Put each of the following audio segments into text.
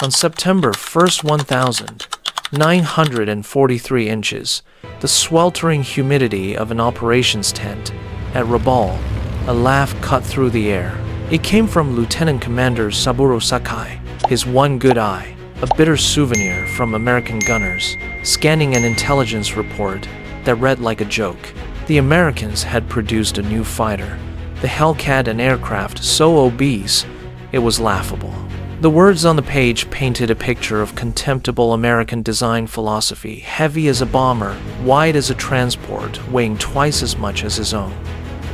On September 1st, 1,943 inches, the sweltering humidity of an operations tent at Rabaul, a laugh cut through the air. It came from Lieutenant Commander Saburo Sakai, his one good eye, a bitter souvenir from American gunners, scanning an intelligence report that read like a joke. The Americans had produced a new fighter, the Hellcat, an aircraft so obese it was laughable. The words on the page painted a picture of contemptible American design philosophy, heavy as a bomber, wide as a transport, weighing twice as much as his own.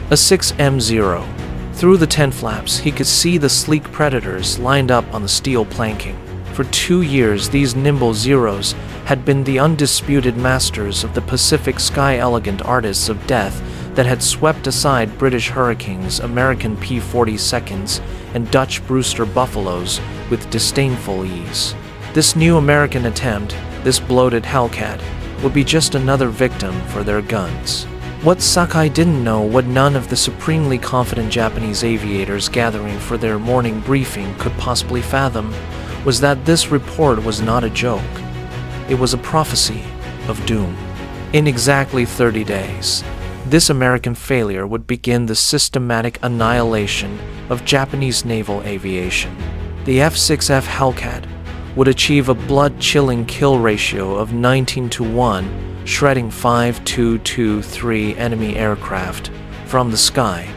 A 6M0. Through the tent flaps, he could see the sleek predators lined up on the steel planking. For 2 years, these nimble Zeros had been the undisputed masters of the Pacific Sky, elegant artists of death that had swept aside British Hurricanes, American P-42s, and Dutch Brewster Buffaloes with disdainful ease. This new American attempt, this bloated Hellcat, would be just another victim for their guns. What Sakai didn't know, what none of the supremely confident Japanese aviators gathering for their morning briefing could possibly fathom, was that this report was not a joke. It was a prophecy of doom. In exactly 30 days, this American failure would begin the systematic annihilation of Japanese naval aviation. The F6F Hellcat would achieve a blood-chilling kill ratio of 19-1, shredding 5,223 enemy aircraft from the sky,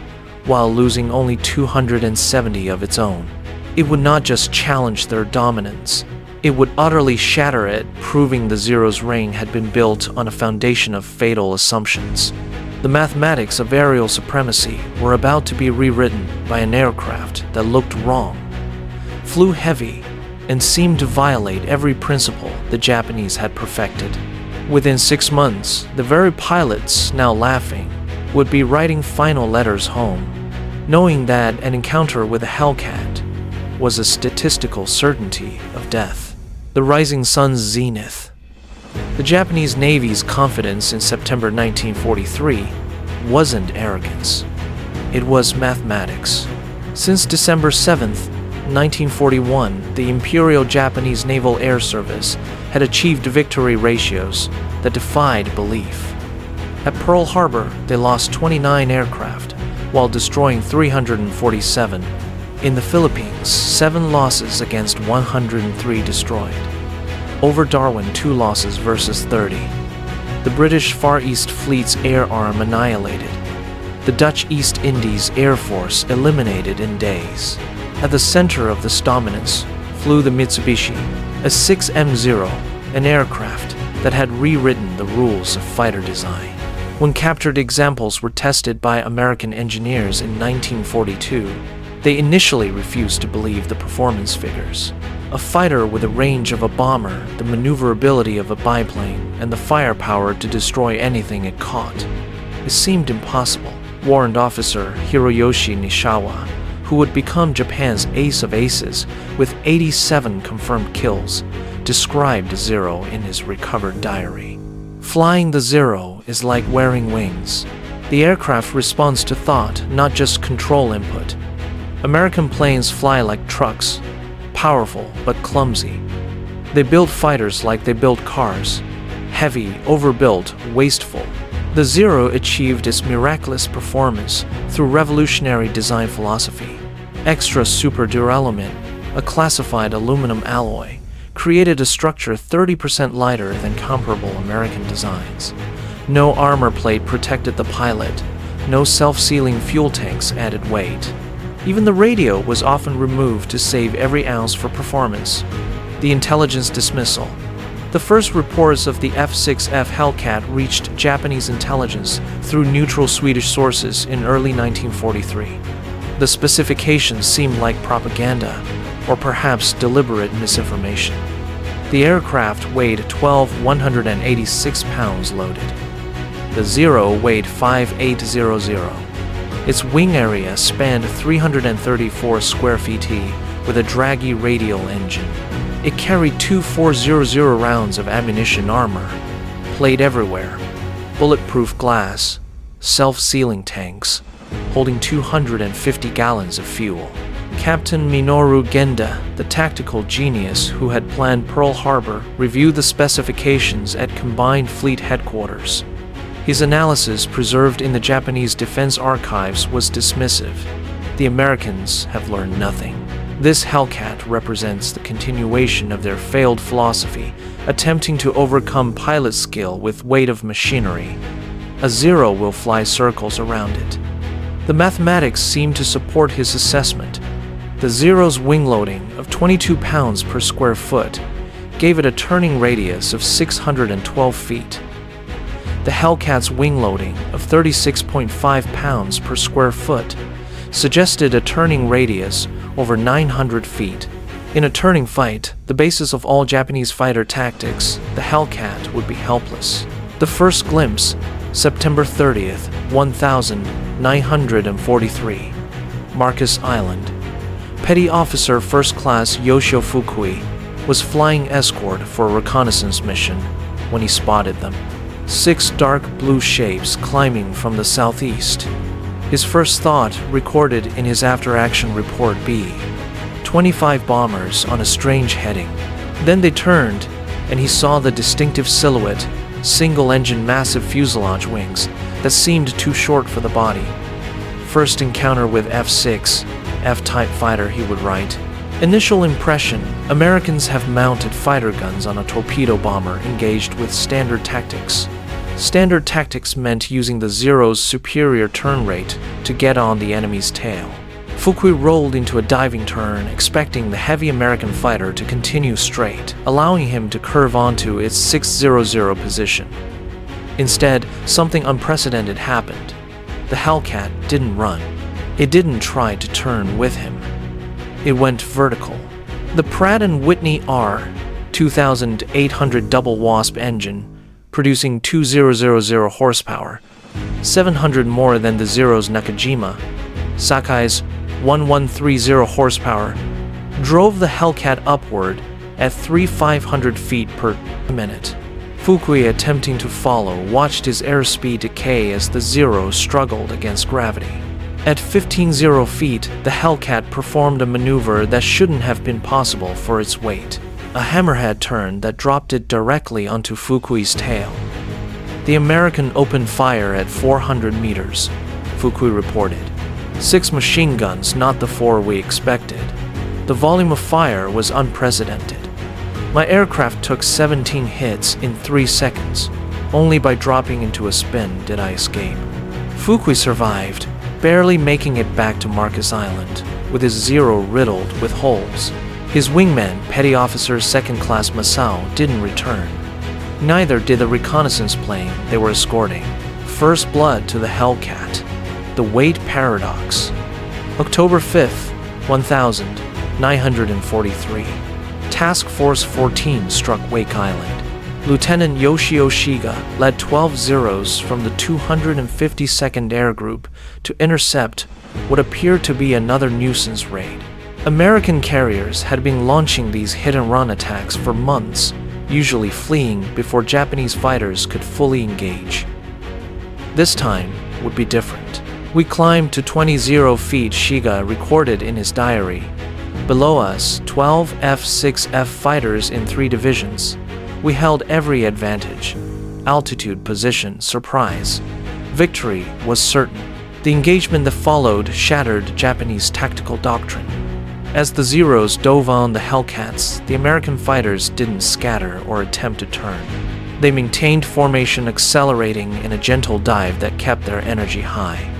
while losing only 270 of its own. It would not just challenge their dominance, it would utterly shatter it, proving the Zero's reign had been built on a foundation of fatal assumptions. The mathematics of aerial supremacy were about to be rewritten by an aircraft that looked wrong, flew heavy, and seemed to violate every principle the Japanese had perfected. Within 6 months, the very pilots, now laughing, would be writing final letters home, knowing that an encounter with a Hellcat was a statistical certainty of death. The rising sun's zenith. The Japanese Navy's confidence in September 1943 wasn't arrogance. It was mathematics. Since December 7th, 1941, the Imperial Japanese Naval Air Service had achieved victory ratios that defied belief. At Pearl Harbor, they lost 29 aircraft, while destroying 347. In the Philippines, 7 losses against 103 destroyed. Over Darwin, 2 losses versus 30. The British Far East Fleet's air arm annihilated. The Dutch East Indies Air Force eliminated in days. At the center of this dominance flew the Mitsubishi, a 6M0, an aircraft that had rewritten the rules of fighter design. When captured examples were tested by American engineers in 1942, they initially refused to believe the performance figures. A fighter with the range of a bomber, the maneuverability of a biplane, and the firepower to destroy anything it caught. It seemed impossible. Warrant Officer Hiroyoshi Nishizawa, who would become Japan's ace of aces with 87 confirmed kills, described Zero in his recovered diary. Flying the Zero is like wearing wings. The aircraft responds to thought, not just control input. American planes fly like trucks, powerful but clumsy. They build fighters like they build cars, heavy, overbuilt, wasteful. The Zero achieved its miraculous performance through revolutionary design philosophy. Extra super duralumin, a classified aluminum alloy, created a structure 30% lighter than comparable American designs. No armor plate protected the pilot. No self-sealing fuel tanks added weight. Even the radio was often removed to save every ounce for performance. The intelligence dismissal. The first reports of the F6F Hellcat reached Japanese intelligence through neutral Swedish sources in early 1943. The specifications seemed like propaganda, or perhaps deliberate misinformation. The aircraft weighed 1,186 pounds loaded. The Zero weighed 5,800. Its wing area spanned 334 square feet with a draggy radial engine. It carried 2 400 rounds of ammunition armor, played everywhere, bulletproof glass, self-sealing tanks, holding 250 gallons of fuel. Captain Minoru Genda, the tactical genius who had planned Pearl Harbor, reviewed the specifications at Combined Fleet Headquarters. His analysis, preserved in the Japanese Defense Archives, was dismissive. The Americans have learned nothing. This Hellcat represents the continuation of their failed philosophy, attempting to overcome pilot skill with weight of machinery. A Zero will fly circles around it. The mathematics seem to support his assessment. The Zero's wing loading of 22 pounds per square foot gave it a turning radius of 612 feet. The Hellcat's wing loading of 36.5 pounds per square foot suggested a turning radius over 900 feet. In a turning fight, the basis of all Japanese fighter tactics, the Hellcat would be helpless. The first glimpse, September 30th, 1943, Marcus Island. Petty Officer First Class Yoshio Fukui was flying escort for a reconnaissance mission when he spotted them. 6 dark blue shapes climbing from the southeast. His first thought, recorded in his after-action report, be 25 bombers on a strange heading. Then they turned, and he saw the distinctive silhouette, single-engine massive fuselage wings that seemed too short for the body. First encounter with F6F type fighter, he would write. Initial impression, Americans have mounted fighter guns on a torpedo bomber engaged with standard tactics. Standard tactics meant using the Zero's superior turn rate to get on the enemy's tail. Fukui rolled into a diving turn, expecting the heavy American fighter to continue straight, allowing him to curve onto its 600 position. Instead, something unprecedented happened. The Hellcat didn't run. It didn't try to turn with him. It went vertical. The Pratt & Whitney R2800 double wasp engine, producing 2000 horsepower, 700 more than the Zero's Nakajima, Sakai's 1130 horsepower, drove the Hellcat upward at 3,500 feet per minute. Fukui, attempting to follow, watched his airspeed decay as the Zero struggled against gravity. At 15,000 feet, the Hellcat performed a maneuver that shouldn't have been possible for its weight. A hammerhead turn that dropped it directly onto Fukui's tail. The American opened fire at 400 meters, Fukui reported. 6 machine guns, not the 4 we expected. The volume of fire was unprecedented. My aircraft took 17 hits in 3 seconds. Only by dropping into a spin did I escape. Fukui survived, barely making it back to Marcus Island, with his Zero riddled with holes. His wingman, Petty Officer Second Class Masao, didn't return. Neither did the reconnaissance plane they were escorting. First blood to the Hellcat. The weight paradox. October 5th, 1943. Task Force 14 struck Wake Island. Lieutenant Yoshio Shiga led 12 Zeros from the 252nd Air Group to intercept what appeared to be another nuisance raid. American carriers had been launching these hit-and-run attacks for months, usually fleeing before Japanese fighters could fully engage. This time would be different. We climbed to 20 feet, Shiga recorded in his diary. Below us, 12 F6F fighters in 3 divisions. We held every advantage. Altitude, position, surprise. Victory was certain. The engagement that followed shattered Japanese tactical doctrine. As the Zeros dove on the Hellcats, the American fighters didn't scatter or attempt to turn. They maintained formation, accelerating in a gentle dive that kept their energy high.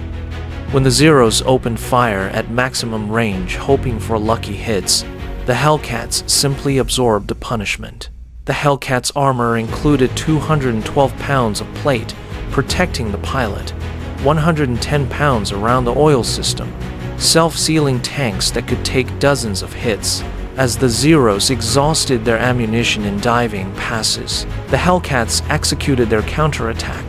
When the Zeros opened fire at maximum range, hoping for lucky hits, the Hellcats simply absorbed the punishment. The Hellcat's armor included 212 pounds of plate protecting the pilot, 110 pounds around the oil system, self-sealing tanks that could take dozens of hits. As the Zeros exhausted their ammunition in diving passes, the Hellcats executed their counterattack.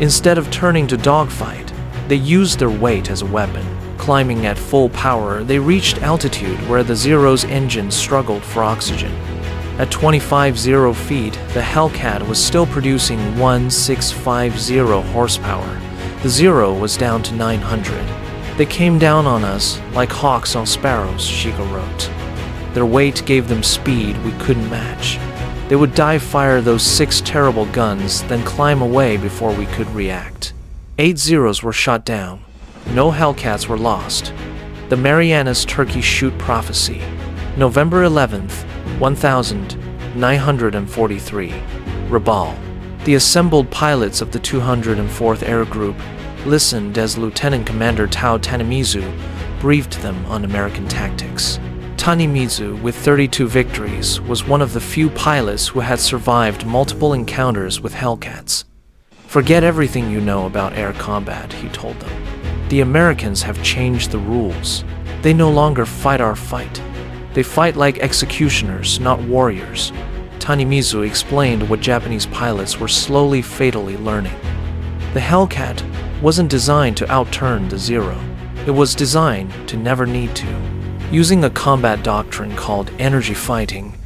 Instead of turning to dogfight, they used their weight as a weapon. Climbing at full power, they reached altitude where the Zero's engine struggled for oxygen. At 25,000 feet, the Hellcat was still producing 1650 horsepower. The Zero was down to 900. They came down on us like hawks on sparrows, Shiga wrote. Their weight gave them speed we couldn't match. They would dive fire those 6 terrible guns, then climb away before we could react. 8 Zeros were shot down. No Hellcats were lost. The Marianas Turkey Shoot Prophecy. November 11th, 1943. Rabaul. The assembled pilots of the 204th Air Group listened as Lieutenant Commander Tao Tanimizu briefed them on American tactics. Tanimizu, with 32 victories, was one of the few pilots who had survived multiple encounters with Hellcats. Forget everything you know about air combat, he told them. The Americans have changed the rules. They no longer fight our fight. They fight like executioners, not warriors. Tanimizu explained what Japanese pilots were slowly, fatally learning. The Hellcat wasn't designed to outturn the Zero. It was designed to never need to. Using a combat doctrine called energy fighting,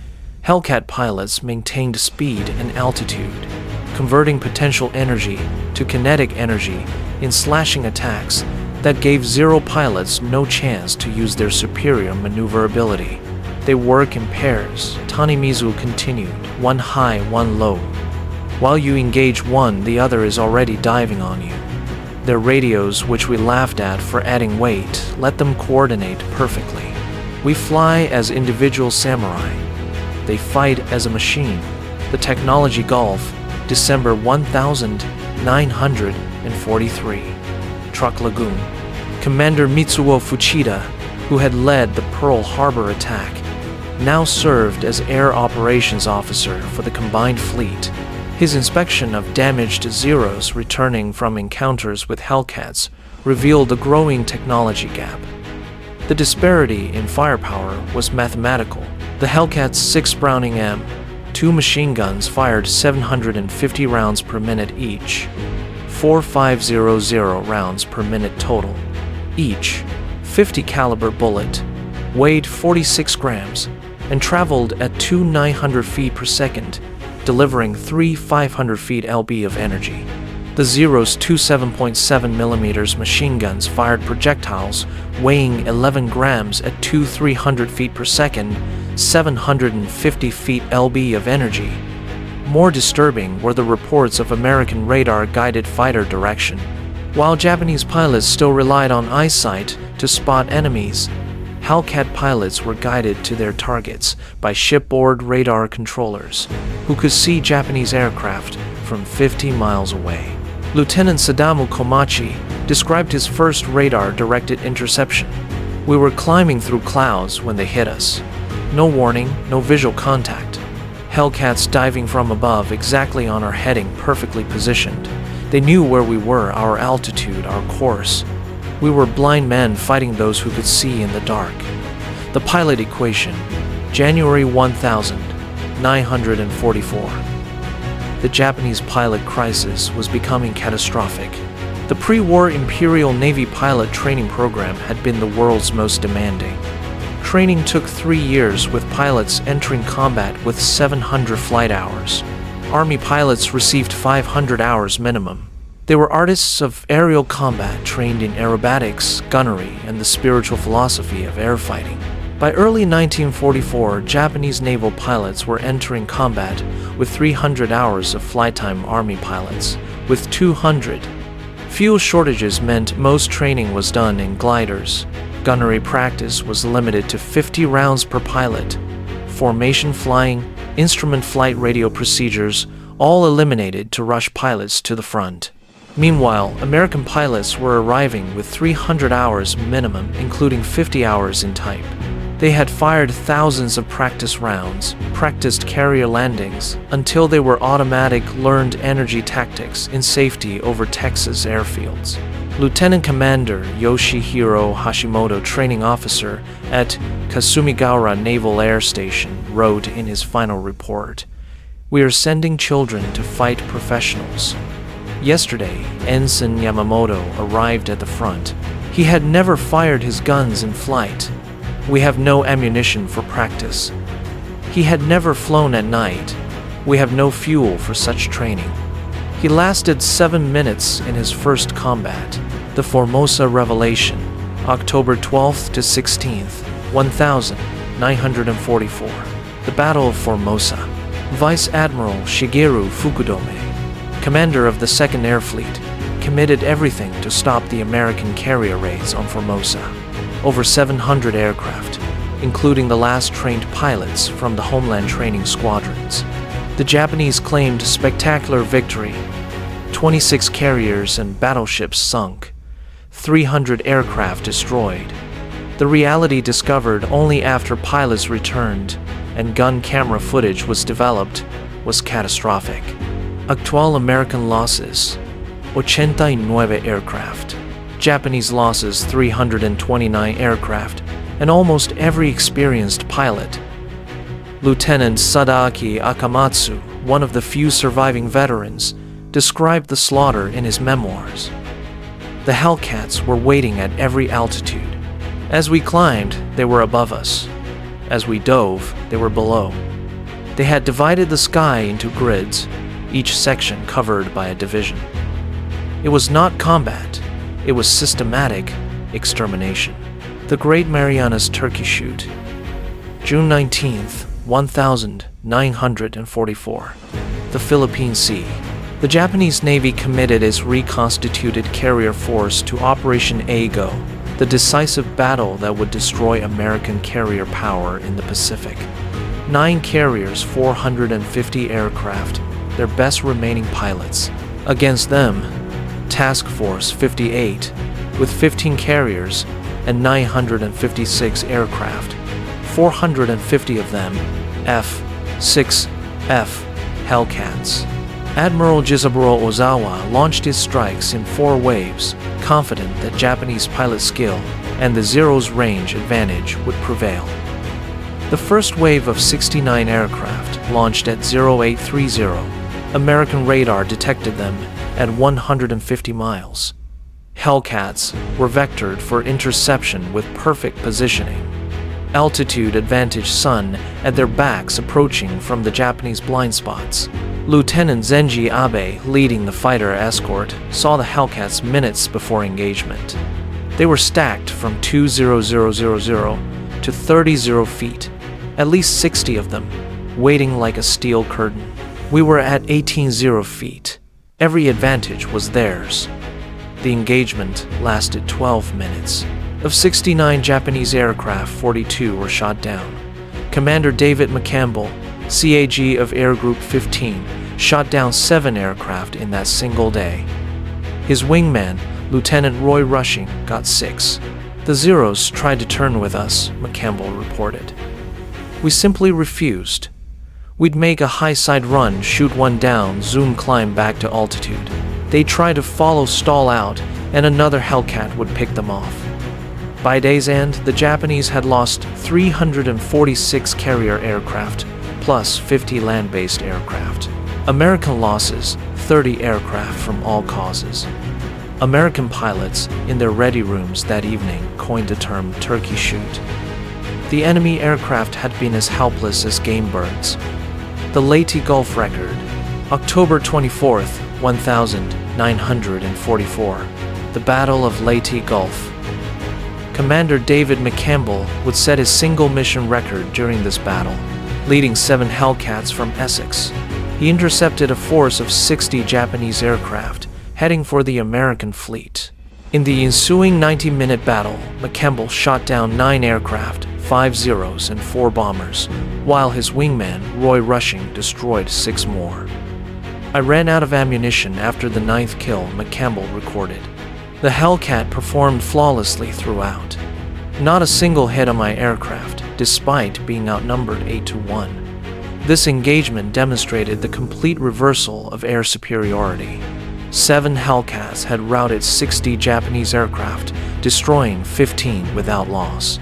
Hellcat pilots maintained speed and altitude, converting potential energy to kinetic energy in slashing attacks that gave Zero pilots no chance to use their superior maneuverability. They work in pairs, Tanimizu continued, one high, one low. While you engage one, the other is already diving on you. Their radios, which we laughed at for adding weight, let them coordinate perfectly. We fly as individual samurai. They fight as a machine. The Technology Gulf, December 1943. Truck Lagoon. Commander Mitsuo Fuchida, who had led the Pearl Harbor attack, now served as Air Operations Officer for the combined fleet. His inspection of damaged Zeros returning from encounters with Hellcats revealed a growing technology gap. The disparity in firepower was mathematical. The Hellcat's 6 Browning M, 2 machine guns fired 750 rounds per minute each, 4500 rounds per minute total. Each 50 caliber bullet weighed 46 grams and traveled at 2 900 feet per second, delivering 3 500 feet lb of energy. The Zero's 2 7.7mm machine guns fired projectiles weighing 11 grams at 2 300 feet per second, 750 feet lb of energy. More disturbing were the reports of American radar-guided fighter direction. While Japanese pilots still relied on eyesight to spot enemies, Hellcat pilots were guided to their targets by shipboard radar controllers, who could see Japanese aircraft from 50 miles away. Lieutenant Sadamu Komachi described his first radar-directed interception. We were climbing through clouds when they hit us. No warning, no visual contact. Hellcats diving from above exactly on our heading, perfectly positioned. They knew where we were, our altitude, our course. We were blind men fighting those who could see in the dark. The pilot equation, January 1944. The Japanese pilot crisis was becoming catastrophic. The pre-war Imperial Navy pilot training program had been the world's most demanding. Training took 3 years, with pilots entering combat with 700 flight hours. Army pilots received 500 hours minimum. They were artists of aerial combat trained in aerobatics, gunnery, and the spiritual philosophy of air fighting. By early 1944, Japanese naval pilots were entering combat with 300 hours of flight time. Army pilots with 200. Fuel shortages meant most training was done in gliders. Gunnery practice was limited to 50 rounds per pilot. Formation flying, instrument flight radio procedures, all eliminated to rush pilots to the front. Meanwhile, American pilots were arriving with 300 hours minimum, including 50 hours in type. They had fired thousands of practice rounds, practiced carrier landings, until they were automatic, learned energy tactics in safety over Texas airfields. Lieutenant Commander Yoshihiro Hashimoto, training officer at Kasumigaura Naval Air Station, wrote in his final report, "We are sending children to fight professionals." Yesterday, Ensign Yamamoto arrived at the front. He had never fired his guns in flight. "We have no ammunition for practice." He had never flown at night. "We have no fuel for such training." He lasted 7 minutes in his first combat, the Formosa revelation. October 12th to 16th, 1944. The Battle of Formosa. Vice Admiral Shigeru Fukudome, commander of the 2nd Air Fleet, committed everything to stop the American carrier raids on Formosa. Over 700 aircraft, including the last trained pilots from the Homeland Training Squadrons. The Japanese claimed spectacular victory. 26 carriers and battleships sunk, 300 aircraft destroyed. The reality discovered only after pilots returned and gun camera footage was developed was catastrophic. Actual American losses: 89 aircraft. Japanese losses: 329 aircraft, and almost every experienced pilot. Lieutenant Sadaaki Akamatsu, one of the few surviving veterans, described the slaughter in his memoirs. The Hellcats were waiting at every altitude. As we climbed, they were above us. As we dove, they were below. They had divided the sky into grids, each section covered by a division. It was not combat, it was systematic extermination. The Great Marianas Turkey Shoot. June 19th, 1944. The Philippine Sea. The Japanese Navy committed its reconstituted carrier force to Operation AGO, the decisive battle that would destroy American carrier power in the Pacific. 9 carriers, 450 aircraft, their best remaining pilots. Against them, Task Force 58, with 15 carriers and 956 aircraft, 450 of them F6F Hellcats. Admiral Jizaburo Ozawa launched his strikes in 4 waves, confident that Japanese pilot skill and the Zero's range advantage would prevail. The first wave of 69 aircraft launched at 0830. American radar detected them at 150 miles. Hellcats were vectored for interception with perfect positioning. Altitude advantage sun at their backs approaching from the Japanese blind spots. Lieutenant Zenji Abe, leading the fighter escort, saw the Hellcats minutes before engagement. They were stacked from 20000 to 30 feet, at least 60 of them, waiting like a steel curtain. We were at 18 feet. Every advantage was theirs. The engagement lasted 12 minutes. Of 69 Japanese aircraft, 42 were shot down. Commander David McCampbell, CAG of Air Group 15, shot down 7 aircraft in that single day. His wingman, Lieutenant Roy Rushing, got 6. The Zeros tried to turn with us, McCampbell reported. We simply refused. We'd make a high-side run, shoot one down, zoom climb back to altitude. They'd try to follow, stall out, and another Hellcat would pick them off. By day's end, the Japanese had lost 346 carrier aircraft, plus 50 land-based aircraft. American losses, 30 aircraft from all causes. American pilots, in their ready rooms that evening, coined the term turkey shoot. The enemy aircraft had been as helpless as game birds. The Leyte Gulf record, October 24th, 1944. The Battle of Leyte Gulf. Commander David McCampbell would set his single mission record during this battle, leading 7 Hellcats from Essex. He intercepted a force of 60 Japanese aircraft, heading for the American fleet. In the ensuing 90-minute battle, McCampbell shot down 9 aircraft, 5 Zeros and 4 bombers, while his wingman, Roy Rushing, destroyed 6 more. I ran out of ammunition after the 9th kill, McCampbell recorded. The Hellcat performed flawlessly throughout. Not a single hit on my aircraft, despite being outnumbered 8-1. This engagement demonstrated the complete reversal of air superiority. 7 Hellcats had routed 60 Japanese aircraft, destroying 15 without loss.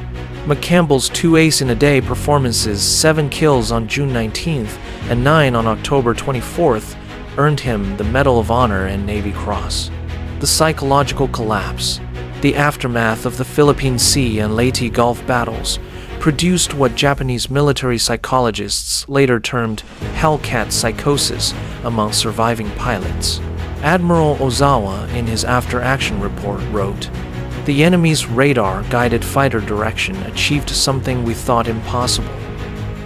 McCampbell's 2 ace-in-a-day performances, 7 kills on June 19th and 9 on October 24th, earned him the Medal of Honor and Navy Cross. The psychological collapse, the aftermath of the Philippine Sea and Leyte Gulf battles, produced what Japanese military psychologists later termed Hellcat psychosis among surviving pilots. Admiral Ozawa, in his after-action report, wrote, The enemy's radar-guided fighter direction achieved something we thought impossible: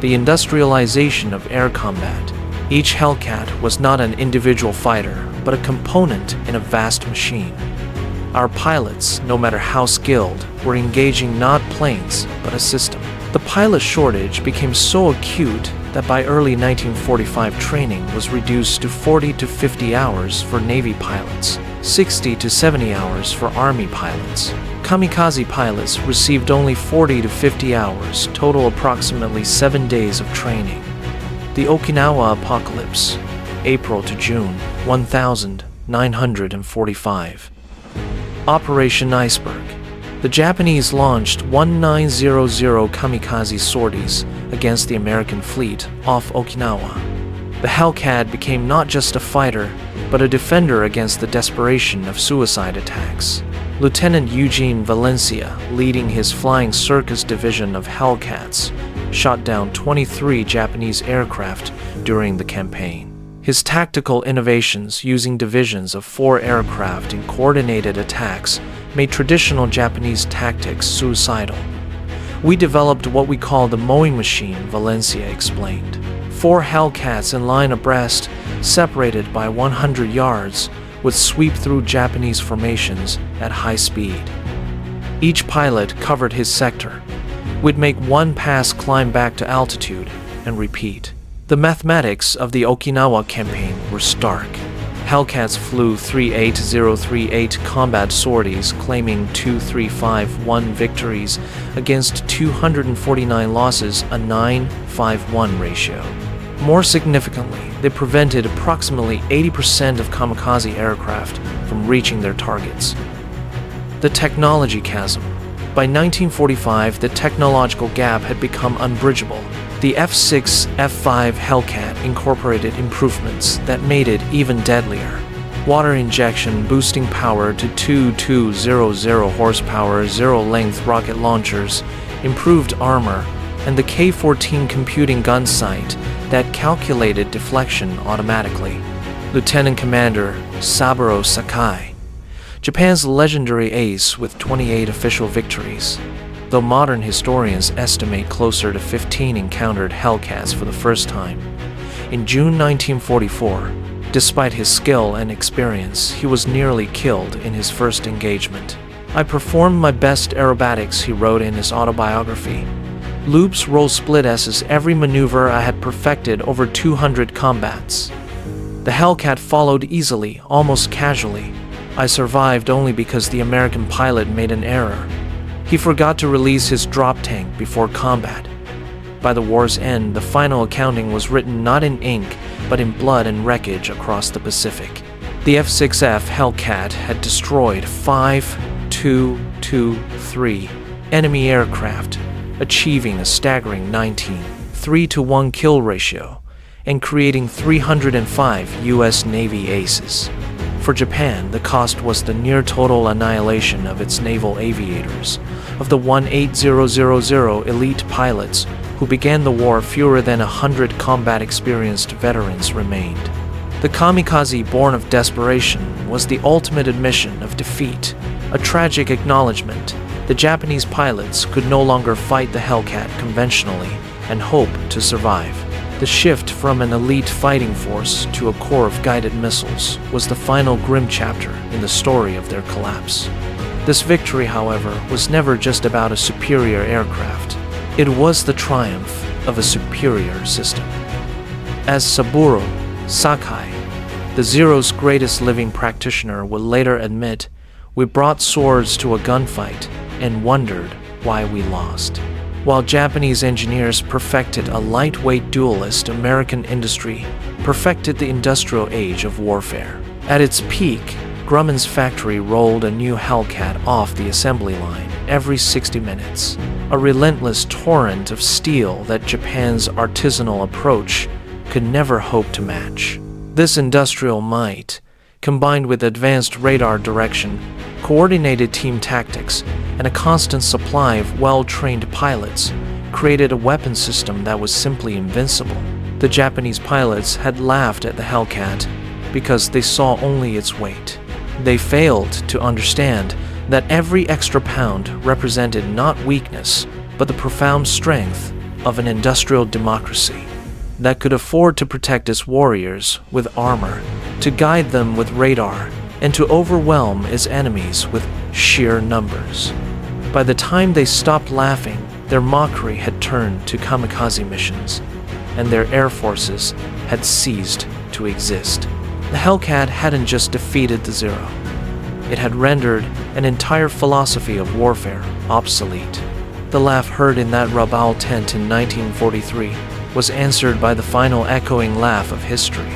the industrialization of air combat. Each Hellcat was not an individual fighter, but a component in a vast machine. Our pilots, no matter how skilled, were engaging not planes, but a system. The pilot shortage became so acute that by early 1945 training was reduced to 40 to 50 hours for Navy pilots, 60 to 70 hours for Army pilots. Kamikaze pilots received only 40 to 50 hours, total approximately 7 days of training. The Okinawa apocalypse, April to June 1945. Operation Iceberg. The Japanese launched 1900 kamikaze sorties against the American fleet off Okinawa. The Hellcat became not just a fighter, but a defender against the desperation of suicide attacks. Lieutenant Eugene Valencia, leading his Flying Circus division of Hellcats, shot down 23 Japanese aircraft during the campaign. His tactical innovations using divisions of 4 aircraft in coordinated attacks made traditional Japanese tactics suicidal. We developed what we call the mowing machine, Valencia explained. 4 Hellcats in line abreast, separated by 100 yards, would sweep through Japanese formations at high speed. Each pilot covered his sector. We'd make one pass, climb back to altitude, and repeat. The mathematics of the Okinawa campaign were stark. Hellcats flew 38038 combat sorties, claiming 2351 victories against 249 losses, a 9-5-1 ratio. More significantly, they prevented approximately 80% of kamikaze aircraft from reaching their targets. The technology chasm. By 1945, the technological gap had become unbridgeable. The F6F Hellcat incorporated improvements that made it even deadlier. Water injection boosting power to 2200 horsepower, zero-length rocket launchers, improved armor, and the K-14 computing gun sight that calculated deflection automatically. Lieutenant Commander Saburo Sakai, Japan's legendary ace with 28 official victories. Though modern historians estimate closer to 15 encountered Hellcats for the first time. In June 1944, despite his skill and experience, he was nearly killed in his first engagement. "I performed my best aerobatics," he wrote in his autobiography. "Loops, roll split S's, every maneuver I had perfected over 200 combats." The Hellcat followed easily, almost casually. "I survived only because the American pilot made an error. He forgot to release his drop tank before combat." By the war's end, the final accounting was written not in ink, but in blood and wreckage across the Pacific. The F6F Hellcat had destroyed 5,223 enemy aircraft, achieving a staggering 19:3-1 kill ratio, and creating 305 U.S. Navy aces. For Japan, the cost was the near-total annihilation of its naval aviators. Of the 18,000 elite pilots who began the war, fewer than 100 combat-experienced veterans remained. The kamikaze, born of desperation, was the ultimate admission of defeat, a tragic acknowledgement. The Japanese pilots could no longer fight the Hellcat conventionally and hope to survive. The shift from an elite fighting force to a corps of guided missiles was the final grim chapter in the story of their collapse. This victory, however, was never just about a superior aircraft. It was the triumph of a superior system. As Saburo Sakai, the Zero's greatest living practitioner, would later admit, "We brought swords to a gunfight and wondered why we lost." While Japanese engineers perfected a lightweight duelist, American industry perfected the industrial age of warfare. At its peak, Grumman's factory rolled a new Hellcat off the assembly line every 60 minutes, a relentless torrent of steel that Japan's artisanal approach could never hope to match. This industrial might, combined with advanced radar direction, coordinated team tactics, and a constant supply of well-trained pilots, created a weapon system that was simply invincible. The Japanese pilots had laughed at the Hellcat because they saw only its weight. They failed to understand that every extra pound represented not weakness, but the profound strength of an industrial democracy that could afford to protect its warriors with armor, to guide them with radar, and to overwhelm its enemies with sheer numbers. By the time they stopped laughing, their mockery had turned to kamikaze missions, and their air forces had ceased to exist. The Hellcat hadn't just defeated the Zero. It had rendered an entire philosophy of warfare obsolete. The laugh heard in that Rabaul tent in 1943 was answered by the final echoing laugh of history.